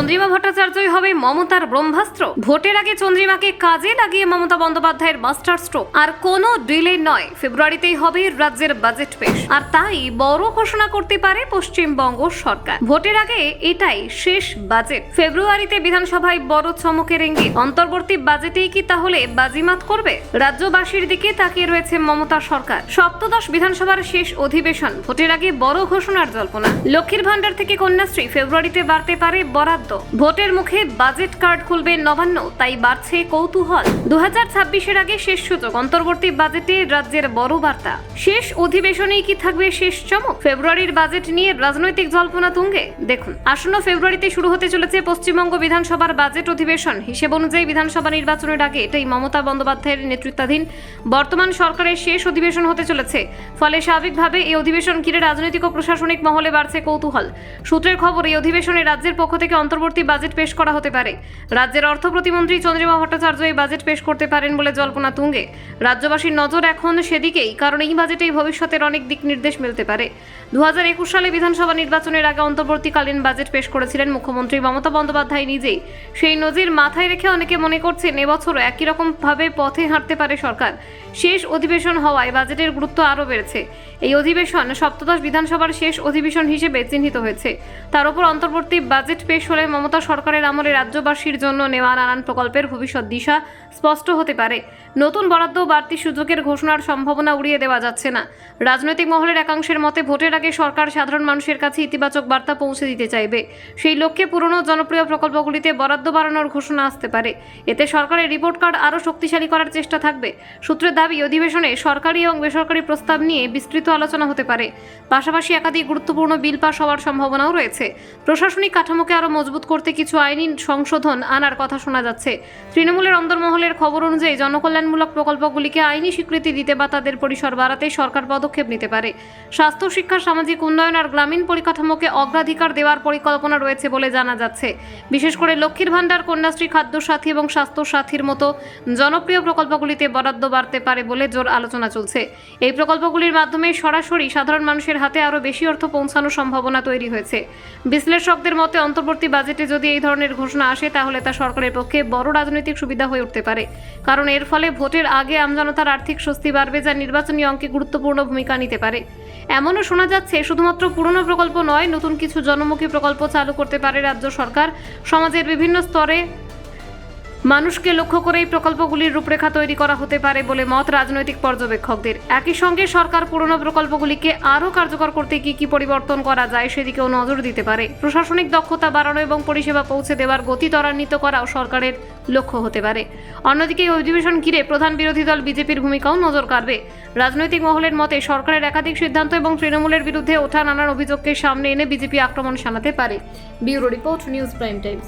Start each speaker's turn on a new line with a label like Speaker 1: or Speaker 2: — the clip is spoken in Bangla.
Speaker 1: চন্দ্রিমা ভট্টাচার্যই হবে মমতার ব্রহ্মাস্ত্র। ভোটের আগে চন্দ্রিমাকে কাজে লাগিয়ে মমতা বন্দ্যোপাধ্যায়ের মাস্টার স্ট্রোক। আর কোনো ডিলে নয়, ফেব্রুয়ারিতেই হবে রাজ্যের বাজেট পেশ। আর তাই বড় ঘোষণা করতে পারে পশ্চিমবঙ্গ সরকার। ভোটের আগে এটাই শেষ বাজেট। ফেব্রুয়ারিতে বিধানসভায় বড় চমকের ইঙ্গিত। অন্তর্বর্তী বাজেটেই কি তাহলে বাজিমাত করবে? রাজ্যবাসীর দিকে তাকিয়ে রয়েছে মমতা সরকার। সপ্তদশ বিধানসভার শেষ অধিবেশন, ভোটের আগে বড় ঘোষণার জল্পনা। লক্ষ্মীর ভান্ডার থেকে কন্যাশ্রী, ফেব্রুয়ারিতে বাড়তে পারে বরাদ্দ। ভোটের মুখে বাজেট কার্ড খুলবে নবান্ন, তাই বাড়ছে কৌতূহল। 2026-এর আগে শেষ সূচক। অন্তর্বর্তী বাজেটে রাজ্যের বড় বার্তা। শেষ অধিবেশনেই কি থাকবে শেষ চমক? ফেব্রুয়ারির বাজেট নিয়ে রাজনৈতিক জল্পনা তুঙ্গে। দেখুন, আসন্ন ফেব্রুয়ারিতে শুরু হতে চলেছে পশ্চিমবঙ্গ বিধানসভার বাজেট অধিবেশন। হিসেব অনুযায়ী বিধানসভা নির্বাচনের আগে এটাই মমতা বন্দ্যোপাধ্যায়ের নেতৃত্বাধীন বর্তমান সরকারের শেষ অধিবেশন হতে চলেছে। ফলে স্বাভাবিকভাবে এই অধিবেশন ঘিরে রাজনৈতিক ও প্রশাসনিক মহলে বাড়ছে কৌতূহল। সূত্রের খবর, এই অধিবেশনে রাজ্যের পক্ষ থেকে অন্তর্বর্তী বাজেট পেশ করা হতে পারে। রাজ্যের অর্থ প্রতিমন্ত্রী চন্দ্রিমা ভট্টাচার্য এই বাজেট পেশ করতে পারেন বলে জল্পনা তুঙ্গে। রাজ্যবাসীর নজর এখন সেদিকেই, কারণ এই বাজেটেই ভবিষ্যতের অনেক দিক নির্দেশ মিলতে পারে। 2021 সালে বিধানসভা নির্বাচনের আগে অন্তর্বর্তীকালীন বাজেট পেশ করেছিলেন মুখ্যমন্ত্রী মমতা বন্দ্যোপাধ্যায় নিজেই। সেই নজির মাথায় রেখে অনেকে মনে করছেন এবছরও একই রকম ভাবে পথে হাঁটতে পারে সরকার। শেষ অধিবেশন হওয়ায় বাজেটের গুরুত্ব আরও বেড়েছে। এই অধিবেশন সপ্তদশ বিধানসভার শেষ অধিবেশন হিসেবে চিহ্নিত হয়েছে। তার উপর অন্তর্বর্তী বাজেট পেশ হলে মমতা সরকারের আমলে রাজ্যবাসীর জন্য নেওয়া নানান প্রকল্পের ভবিষ্যৎ দিশা স্পষ্ট হতে পারে। নতুন বরাদ্দ বাড়তি সুযোগের ঘোষণার সম্ভাবনা উড়িয়ে দেওয়া যাচ্ছে না। রাজনৈতিক মহলের একাংশের মতে, ভোটের আগে সরকার সাধারণ মানুষের কাছে ইতিবাচক বার্তা পৌঁছে দিতে চাইবে। সেই লক্ষ্যে পুরনো জনপ্রিয় প্রকল্পগুলিতে বরাদ্দ বাড়ানোর ঘোষণা আসতে পারে। এতে সরকারের রিপোর্ট কার্ড আরও শক্তিশালী করার চেষ্টা থাকবে। সূত্রের দাবি, অধিবেশনে সরকারি এবং বেসরকারি প্রস্তাব নিয়ে বিস্তৃত আলোচনা হতে পারে। পাশাপাশি একাধিক গুরুত্বপূর্ণ বিল পাস হওয়ার সম্ভাবনাও রয়েছে। প্রশাসনিক কাঠামোকে আরও মজবুত করতে কিছু আইনি সংশোধন আনার কথা শোনা যাচ্ছে। তৃণমূলের অন্দরমহলের খবর অনুযায়ী জনকল্যাণমূলক প্রকল্পগুলিকে আইনি স্বীকৃতি দিতে বা তাদের পরিসর বাড়াতে সরকার পদক্ষেপ নিতে পারে। স্বাস্থ্য, শিক্ষা, সামাজিক উন্নয়ন আর গ্রামীণ পরিকাঠামোকে অগ্রাধিকার দেওয়ার পরিকল্পনা রয়েছে বলে জানা যাচ্ছে। বিশেষ করে লক্ষ্মীর ভান্ডার, কন্যাশ্রী, খাদ্য সাথী এবং স্বাস্থ্য সাথীর মতো জনপ্রিয় প্রকল্পগুলিতে বরাদ্দ বাড়তে পারে বলে জোর আলোচনা চলছে। এই প্রকল্পগুলির মাধ্যমে সরাসরি সাধারণ মানুষের হাতে আরও বেশি অর্থ পৌঁছানোর সম্ভাবনা তৈরি হয়েছে। বিশ্লেষকদের মতে, অন্তর্বর্তী বাজেটে যদি এই ধরনের ঘোষণা আসে, তাহলে তা সরকারের পক্ষে বড় রাজনৈতিক সুবিধা হয়ে উঠতে পারে। কারণ এর ফলে ভোটের আগে আমজনতার আর্থিক স্বস্তি বাড়বে, যা নির্বাচনী অঙ্কে গুরুত্বপূর্ণ ভূমিকা নিতে পারে। এমনও শোনা যাচ্ছে, শুধুমাত্র পুরনো প্রকল্প নয়, নতুন কিছু জনমুখী প্রকল্প চালু করতে পারে রাজ্য সরকার। সমাজের বিভিন্ন স্তরে মানুষকে লক্ষ্য করে এই প্রকল্পগুলির রূপরেখা তৈরি করা হতে পারে বলে মত রাজনৈতিক পর্যবেক্ষকদের। একই সঙ্গে সরকার পুরনো প্রকল্পগুলিকে আরও কার্যকর করতে কি পরিবর্তন করা যায় সেদিকেও নজর দিতে পারে। প্রশাসনিক দক্ষতা বাড়ানো এবং পরিষেবা পৌঁছে দেওয়ার গতি ত্বরান্বিত করাও সরকারের লক্ষ্য হতে পারে। অন্যদিকে এই অধিবেশন ঘিরে প্রধান বিরোধী দল বিজেপির ভূমিকাও নজর কাড়বে। রাজনৈতিক মহলের মতে, সরকারের একাধিক সিদ্ধান্ত এবং তৃণমূলের বিরুদ্ধে ওঠা নানান অভিযোগকে সামনে এনে বিজেপি আক্রমণ শানাতে পারে। Bureau report, news prime Times.